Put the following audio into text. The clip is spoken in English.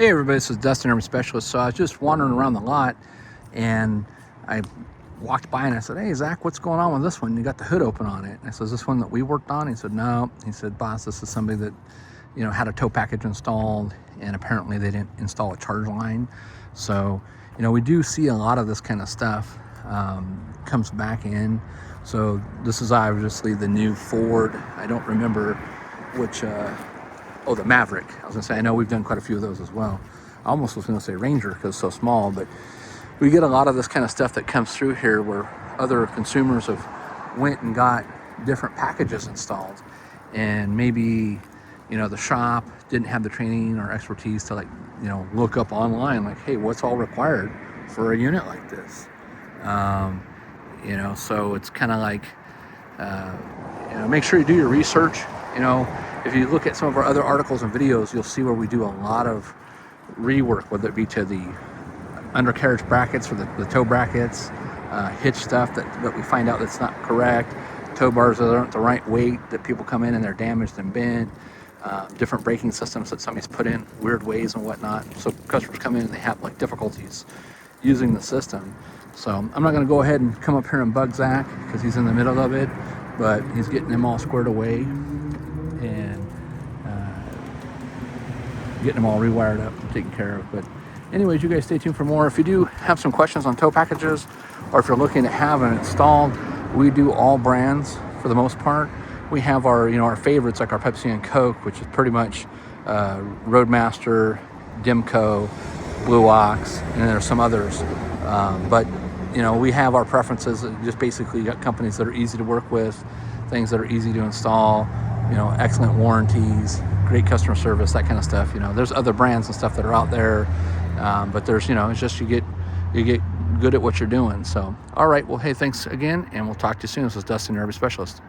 Hey everybody, this is Dustin, Urban Specialist. So I was just wandering around the lot and I walked by and I said, "Hey Zach, what's going on with this one? You got the hood open on it." And I said, "Is this one that we worked on?" He said, "No." He said, "Boss, this is somebody that, had a tow package installed and apparently they didn't install a charge line." So, we do see a lot of this kind of stuff comes back in. So this is obviously the new Ford. I don't remember which, oh, the Maverick. I was gonna say, I know we've done quite a few of those as well. I almost was gonna say Ranger because it's so small, but we get a lot of this kind of stuff that comes through here where other consumers have went and got different packages installed, and maybe, the shop didn't have the training or expertise to look up online, like, hey, what's all required for a unit like this? So it's kind of like, make sure you do your research. If you look at some of our other articles and videos, you'll see where we do a lot of rework, whether it be to the undercarriage brackets for the tow brackets, hitch stuff that we find out that's not correct, tow bars that aren't the right weight, that people come in and they're damaged and bent, different braking systems that somebody's put in weird ways and whatnot. So customers come in and they have difficulties using the system. So I'm not going to go ahead and come up here and bug Zach because he's in the middle of it, but he's getting them all squared away and getting them all rewired up and taken care of. But anyways, you guys stay tuned for more. If you do have some questions on tow packages, or if you're looking to have it installed, we do all brands for the most part. We have our our favorites, like our Pepsi and Coke, which is pretty much Roadmaster, Dimco, Blue Ox, and there's some others. But we have our preferences. Just basically got companies that are easy to work with, things that are easy to install, excellent warranties, great customer service, that kind of stuff. There's other brands and stuff that are out there, but there's it's just you get good at what you're doing. So all right, well, hey, thanks again, and we'll talk to you soon. This is Dustin, your Urban Specialist.